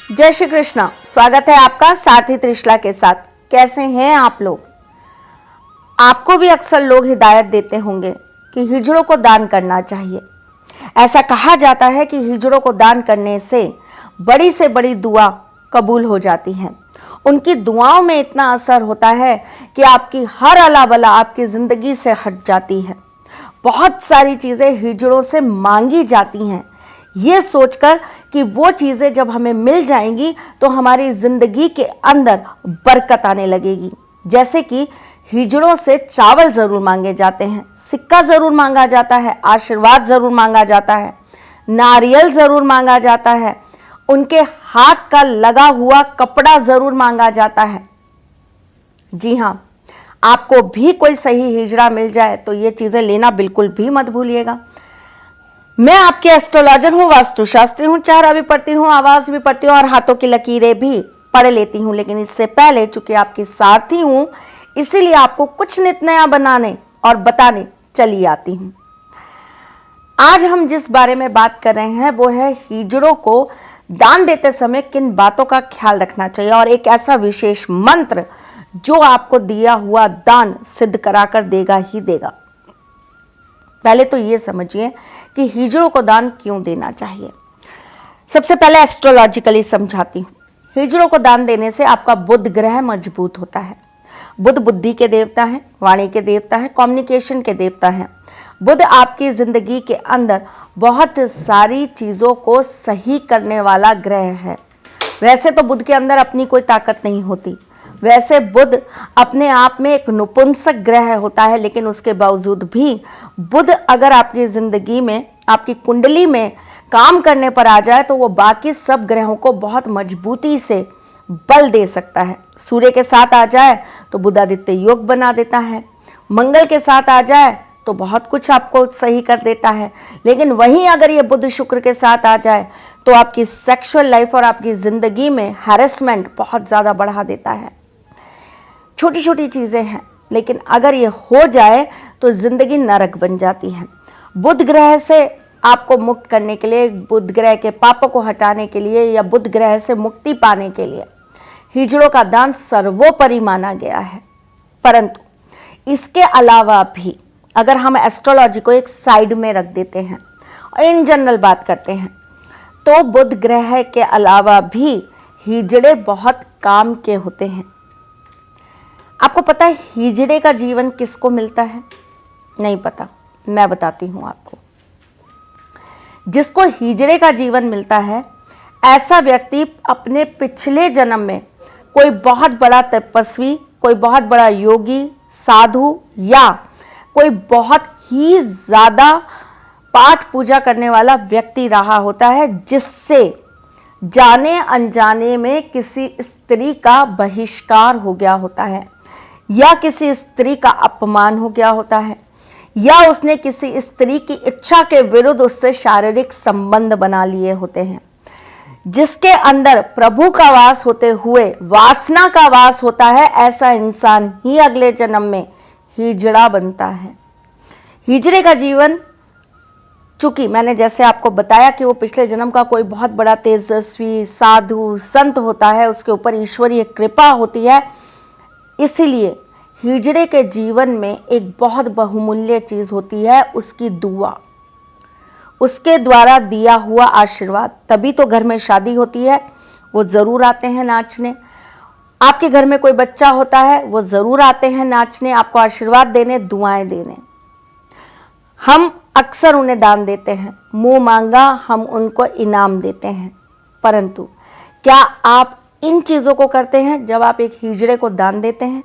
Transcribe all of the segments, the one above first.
जय श्री कृष्णा। स्वागत है आपका साथी त्रिशला के साथ। कैसे हैं आप लोग? आपको भी अक्सर लोग हिदायत देते होंगे कि हिजड़ों को दान करना चाहिए। ऐसा कहा जाता है कि हिजड़ों को दान करने से बड़ी से बड़ी दुआ कबूल हो जाती है। उनकी दुआओं में इतना असर होता है कि आपकी हर अला बला आपकी जिंदगी से हट जाती है। बहुत सारी चीजें हिजड़ों से मांगी जाती हैं, ये सोचकर कि वो चीजें जब हमें मिल जाएंगी तो हमारी जिंदगी के अंदर बरकत आने लगेगी। जैसे कि हिजड़ों से चावल जरूर मांगे जाते हैं, सिक्का जरूर मांगा जाता है, आशीर्वाद जरूर मांगा जाता है, नारियल जरूर मांगा जाता है, उनके हाथ का लगा हुआ कपड़ा जरूर मांगा जाता है। जी हाँ, आपको भी कोई सही हिजड़ा मिल जाए तो ये चीजें लेना बिल्कुल भी मत भूलिएगा। मैं आपके एस्ट्रोलॉजर हूँ, वास्तुशास्त्री हूँ, चेहरा भी पढ़ती हूँ, आवाज भी पढ़ती हूँ और हाथों की लकीरें भी पढ़ लेती हूँ। लेकिन इससे पहले चूंकि आपकी सारथी हूँ, इसीलिए आपको कुछ नित नया बनाने और बताने चली आती हूँ। आज हम जिस बारे में बात कर रहे हैं वो है हिजड़ों को दान देते समय किन बातों का ख्याल रखना चाहिए और एक ऐसा विशेष मंत्र जो आपको दिया हुआ दान सिद्ध कराकर देगा ही देगा। पहले तो ये समझिए कि हिजड़ों को दान क्यों देना चाहिए। सबसे पहले एस्ट्रोलॉजिकली समझाती हूँ। हिजड़ों को दान देने से आपका बुध ग्रह मजबूत होता है। बुध बुद्धि के देवता हैं, वाणी के देवता हैं, कम्युनिकेशन के देवता हैं। बुध आपकी जिंदगी के अंदर बहुत सारी चीजों को सही करने वाला ग्रह है। वैसे तो बुध के अंदर अपनी कोई ताकत नहीं होती, वैसे बुध अपने आप में एक नपुंसक ग्रह होता है, लेकिन उसके बावजूद भी बुध अगर आपकी जिंदगी में, आपकी कुंडली में काम करने पर आ जाए तो वो बाकी सब ग्रहों को बहुत मजबूती से बल दे सकता है। सूर्य के साथ आ जाए तो बुधादित्य योग बना देता है, मंगल के साथ आ जाए तो बहुत कुछ आपको सही कर देता है। लेकिन वहीं अगर ये बुध शुक्र के साथ आ जाए तो आपकी सेक्सुअल लाइफ और आपकी जिंदगी में हैरेसमेंट बहुत ज्यादा बढ़ा देता है। छोटी छोटी चीजें हैं, लेकिन अगर ये हो जाए तो जिंदगी नरक बन जाती है। बुध ग्रह से आपको मुक्त करने के लिए, बुध ग्रह के पापों को हटाने के लिए या बुध ग्रह से मुक्ति पाने के लिए हिजड़ों का दान सर्वोपरि माना गया है। परंतु इसके अलावा भी अगर हम एस्ट्रोलॉजी को एक साइड में रख देते हैं और इन जनरल बात करते हैं तो बुध ग्रह के अलावा भी हिजड़े बहुत काम के होते हैं। आपको पता है हिजड़े का जीवन किसको मिलता है? नहीं पता, मैं बताती हूं आपको। जिसको हिजड़े का जीवन मिलता है, ऐसा व्यक्ति अपने पिछले जन्म में कोई बहुत बड़ा तपस्वी, कोई बहुत बड़ा योगी, साधु या कोई बहुत ही ज्यादा पाठ पूजा करने वाला व्यक्ति रहा होता है, जिससे जाने अनजाने में किसी स्त्री का बहिष्कार हो गया होता है या किसी स्त्री का अपमान हो गया होता है या उसने किसी स्त्री की इच्छा के विरुद्ध उससे शारीरिक संबंध बना लिए होते हैं। जिसके अंदर प्रभु का वास होते हुए वासना का वास होता है, ऐसा इंसान ही अगले जन्म में हिजड़ा बनता है। हिजड़े का जीवन, चूंकि मैंने जैसे आपको बताया कि वो पिछले जन्म का कोई बहुत बड़ा तेजस्वी साधु संत होता है, उसके ऊपर ईश्वरीय कृपा होती है, इसीलिए हिजड़े के जीवन में एक बहुत बहुमूल्य चीज होती है उसकी दुआ, उसके द्वारा दिया हुआ आशीर्वाद। तभी तो घर में शादी होती है, वो जरूर आते हैं नाचने। आपके घर में कोई बच्चा होता है, वो जरूर आते हैं नाचने, आपको आशीर्वाद देने, दुआएं देने। हम अक्सर उन्हें दान देते हैं, मुंह मांगा हम उनको इनाम देते हैं। परंतु क्या आप इन चीजों को करते हैं जब आप एक हिजड़े को दान देते हैं?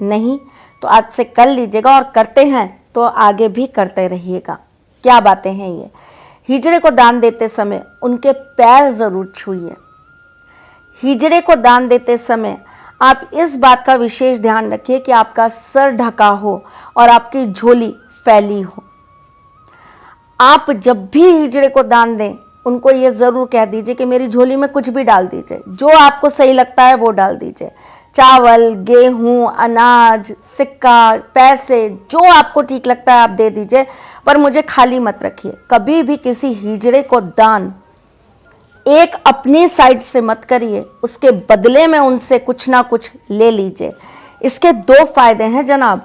नहीं, तो आज से कर लीजिएगा, और करते हैं तो आगे भी करते रहिएगा। क्या बातें हैं ये? हिजड़े को दान देते समय उनके पैर जरूर छूइए। हिजड़े को दान देते समय आप इस बात का विशेष ध्यान रखिए कि आपका सर ढका हो और आपकी झोली फैली हो। आप जब भी हिजड़े को दान दें, उनको ये जरूर कह दीजिए कि मेरी झोली में कुछ भी डाल दीजिए, जो आपको सही लगता है वो डाल दीजिए। चावल, गेहूं, अनाज, सिक्का, पैसे, जो आपको ठीक लगता है आप दे दीजिए, पर मुझे खाली मत रखिए। कभी भी किसी हिजड़े को दान एक अपनी साइड से मत करिए, उसके बदले में उनसे कुछ ना कुछ ले लीजिए। इसके दो फायदे हैं जनाब।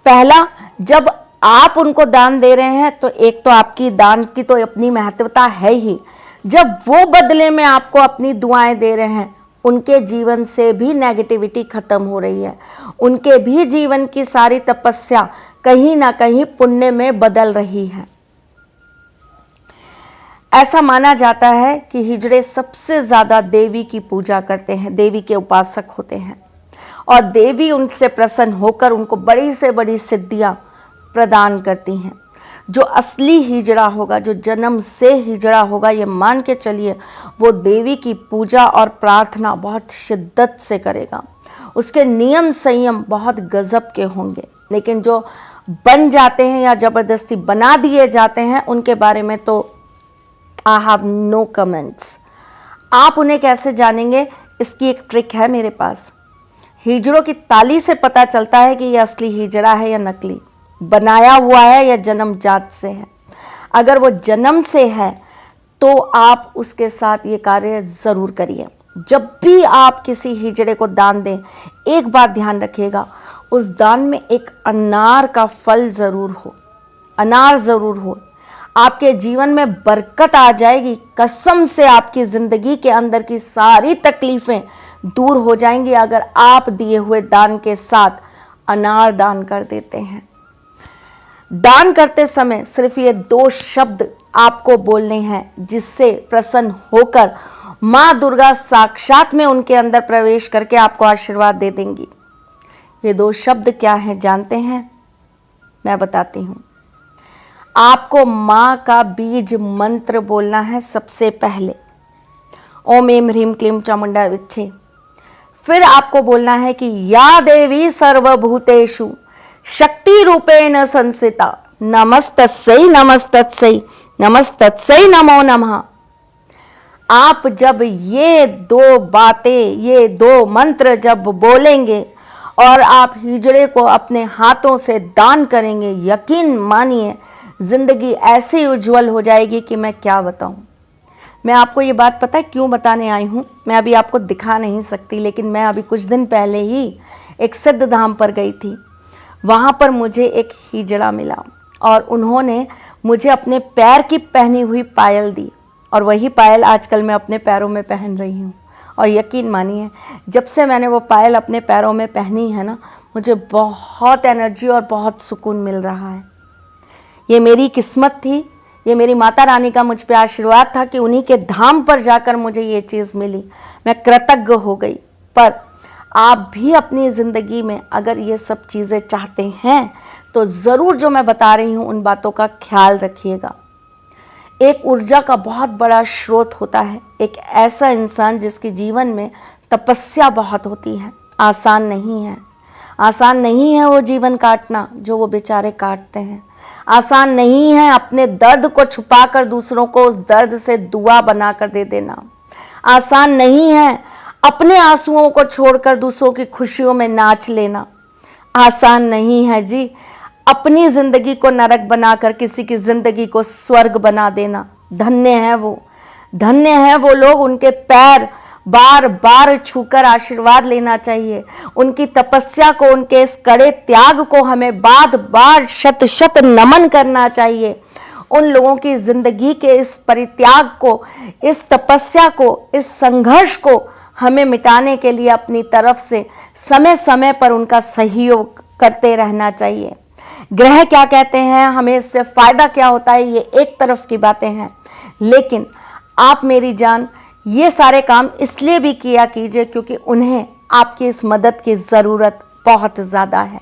पहला, जब आप उनको दान दे रहे हैं तो एक तो आपकी दान की तो अपनी महत्वता है ही, जब वो बदले में आपको अपनी दुआएं दे रहे हैं, उनके जीवन से भी नेगेटिविटी खत्म हो रही है, उनके भी जीवन की सारी तपस्या कहीं ना कहीं पुण्य में बदल रही है। ऐसा माना जाता है कि हिजड़े सबसे ज्यादा देवी की पूजा करते हैं, देवी के उपासक होते हैं, और देवी उनसे प्रसन्न होकर उनको बड़ी से बड़ी सिद्धियां प्रदान करती हैं। जो असली हिजड़ा होगा, जो जन्म से हिजड़ा होगा, ये मान के चलिए वो देवी की पूजा और प्रार्थना बहुत शिद्दत से करेगा। उसके नियम संयम बहुत गजब के होंगे। लेकिन जो बन जाते हैं या ज़बरदस्ती बना दिए जाते हैं, उनके बारे में तो आई हैव नो कमेंट्स। आप उन्हें कैसे जानेंगे? इसकी एक ट्रिक है मेरे पास। हिजड़ों की ताली से पता चलता है कि यह असली हिजड़ा है या नकली, बनाया हुआ है या जन्मजात से है। अगर वो जन्म से है तो आप उसके साथ ये कार्य ज़रूर करिए। जब भी आप किसी हिजड़े को दान दें, एक बात ध्यान रखिएगा, उस दान में एक अनार का फल ज़रूर हो, अनार ज़रूर हो। आपके जीवन में बरकत आ जाएगी। कसम से आपकी ज़िंदगी के अंदर की सारी तकलीफ़ें दूर हो जाएंगी अगर आप दिए हुए दान के साथ अनार दान कर देते हैं। दान करते समय सिर्फ ये 2 शब्द आपको बोलने हैं, जिससे प्रसन्न होकर माँ दुर्गा साक्षात में उनके अंदर प्रवेश करके आपको आशीर्वाद दे देंगी। ये 2 शब्द क्या हैं जानते हैं? मैं बताती हूँ। आपको माँ का बीज मंत्र बोलना है सबसे पहले, ओम एम ह्रीम क्लीम चामुंडा विच्छे। फिर आपको बोलना है कि या देवी सर्वभूतेषु शक्ति रूपेण संस्थिता नमस्तस्यै नमस्तस्यै नमस्तस्यै नमो नमः। आप जब ये 2 बातें, ये 2 मंत्र जब बोलेंगे और आप हिजड़े को अपने हाथों से दान करेंगे, यकीन मानिए जिंदगी ऐसी उज्जवल हो जाएगी कि मैं क्या बताऊं। मैं आपको ये बात पता है क्यों बताने आई हूँ? मैं अभी आपको दिखा नहीं सकती, लेकिन मैं अभी कुछ दिन पहले ही एक सिद्ध धाम पर गई थी। वहाँ पर मुझे एक हिजड़ा मिला और उन्होंने मुझे अपने पैर की पहनी हुई पायल दी, और वही पायल आजकल मैं अपने पैरों में पहन रही हूँ। और यकीन मानिए, जब से मैंने वो पायल अपने पैरों में पहनी है ना, मुझे बहुत एनर्जी और बहुत सुकून मिल रहा है। ये मेरी किस्मत थी, ये मेरी माता रानी का मुझ पे आशीर्वाद था कि उन्हीं के धाम पर जाकर मुझे ये चीज़ मिली। मैं कृतज्ञ हो गई। पर आप भी अपनी ज़िंदगी में अगर ये सब चीज़ें चाहते हैं तो ज़रूर जो मैं बता रही हूँ उन बातों का ख्याल रखिएगा। एक ऊर्जा का बहुत बड़ा स्रोत होता है एक ऐसा इंसान जिसके जीवन में तपस्या बहुत होती है। आसान नहीं है, आसान नहीं है वो जीवन काटना जो वो बेचारे काटते हैं। आसान नहीं है अपने दर्द को छुपाकर दूसरों को उस दर्द से दुआ बनाकर दे देना। आसान नहीं है अपने आंसुओं को छोड़कर दूसरों की खुशियों में नाच लेना। आसान नहीं है जी अपनी जिंदगी को नरक बनाकर किसी की जिंदगी को स्वर्ग बना देना। धन्य है वो, धन्य है वो लोग, उनके पैर बार बार छूकर आशीर्वाद लेना चाहिए। उनकी तपस्या को, उनके इस कड़े त्याग को हमें बार बार शत शत नमन करना चाहिए। उन लोगों की जिंदगी के इस परित्याग को, इस तपस्या को, इस संघर्ष को हमें मिटाने के लिए अपनी तरफ से समय समय पर उनका सहयोग करते रहना चाहिए। ग्रह क्या कहते हैं, हमें इससे फायदा क्या होता है, ये एक तरफ की बातें हैं। लेकिन आप मेरी जान ये सारे काम इसलिए भी किया कीजिए क्योंकि उन्हें आपकी इस मदद की ज़रूरत बहुत ज़्यादा है।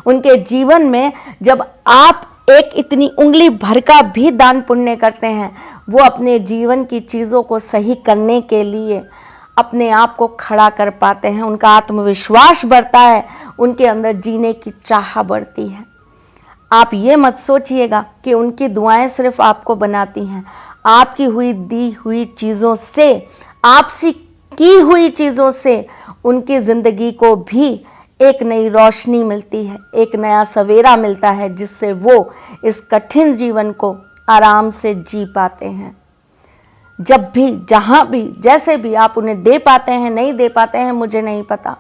उनके जीवन में जब आप एक इतनी उंगली भर का भी दान पुण्य करते हैं, वो अपने जीवन की चीज़ों को सही करने के लिए अपने आप को खड़ा कर पाते हैं। उनका आत्मविश्वास बढ़ता है, उनके अंदर जीने की चाह बढ़ती है। आप ये मत सोचिएगा कि उनकी दुआएं सिर्फ आपको बनाती हैं। आपकी हुई दी हुई चीज़ों से, आपसी की हुई चीज़ों से उनकी ज़िंदगी को भी एक नई रोशनी मिलती है, एक नया सवेरा मिलता है, जिससे वो इस कठिन जीवन को आराम से जी पाते हैं। जब भी, जहां भी, जैसे भी आप उन्हें दे पाते हैं, नहीं दे पाते हैं, मुझे नहीं पता।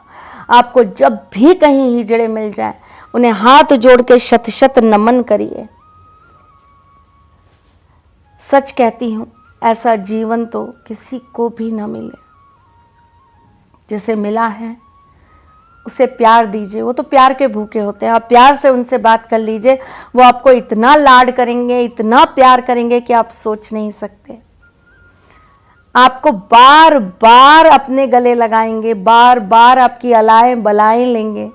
आपको जब भी कहीं हिजड़े मिल जाए, उन्हें हाथ जोड़ के शत शत नमन करिए। सच कहती हूं, ऐसा जीवन तो किसी को भी न मिले। जिसे मिला है उसे प्यार दीजिए। वो तो प्यार के भूखे होते हैं। आप प्यार से उनसे बात कर लीजिए, वो आपको इतना लाड करेंगे, इतना प्यार करेंगे कि आप सोच नहीं सकते। आपको बार बार अपने गले लगाएंगे, बार बार आपकी अलाएं बलाएं लेंगे,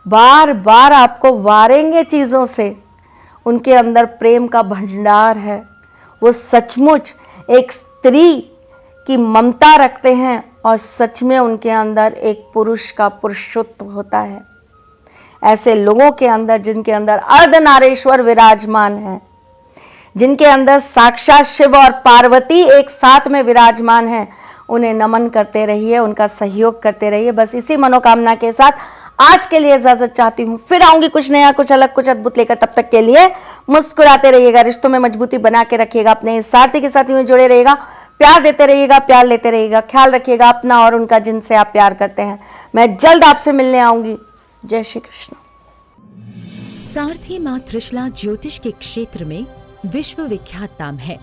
बार बार आपको वारेंगे चीज़ों से। उनके अंदर प्रेम का भंडार है। वो सचमुच एक स्त्री की ममता रखते हैं और सच में उनके अंदर एक पुरुष का पुरुषत्व होता है। ऐसे लोगों के अंदर, जिनके अंदर अर्धनारीश्वर विराजमान है, जिनके अंदर साक्षात शिव और पार्वती एक साथ में विराजमान है, उन्हें नमन करते रहिए, उनका सहयोग करते रहिए। बस इसी मनोकामना के साथ आज के लिए इजाजत चाहती हूँ। फिर आऊंगी कुछ नया, कुछ अलग, कुछ अद्भुत लेकर। तब तक के लिए मुस्कुराते रहिएगा, रिश्तों में मजबूती बना के रखिएगा, अपने साथी के साथ यूं जुड़े रहिएगा, प्यार देते रहिएगा, प्यार लेते रहिएगा। ख्याल रखिएगा अपना और उनका जिनसे आप प्यार करते हैं। मैं जल्द आपसे मिलने आऊंगी। जय श्री कृष्ण। सारथी मां त्रिशला ज्योतिष के क्षेत्र में विश्व विख्यात नाम है।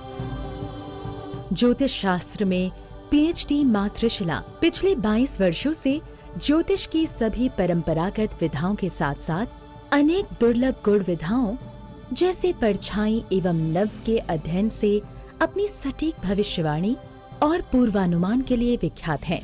ज्योतिष शास्त्र में पीएचडी मां त्रिशला पिछले 22 वर्षों से ज्योतिष की सभी परंपरागत विधाओं के साथ साथ अनेक दुर्लभ गुण विधाओं जैसे परछाई एवं नव्स के अध्ययन से अपनी सटीक भविष्यवाणी और पूर्वानुमान के लिए विख्यात हैं।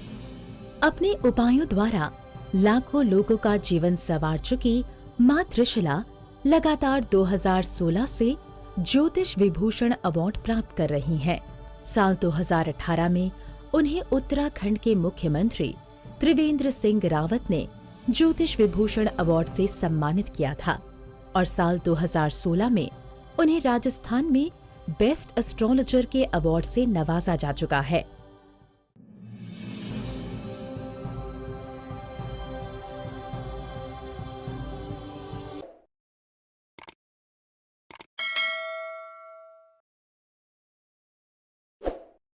अपने उपायों द्वारा लाखों लोगों का जीवन संवार चुकी मां त्रिशला लगातार 2016 से ज्योतिष विभूषण अवार्ड प्राप्त कर रही हैं। साल 2018 में उन्हें उत्तराखंड के मुख्यमंत्री त्रिवेंद्र सिंह रावत ने ज्योतिष विभूषण अवार्ड से सम्मानित किया था और साल 2016 में उन्हें राजस्थान में बेस्ट एस्ट्रोलॉजर के अवार्ड से नवाजा जा चुका है।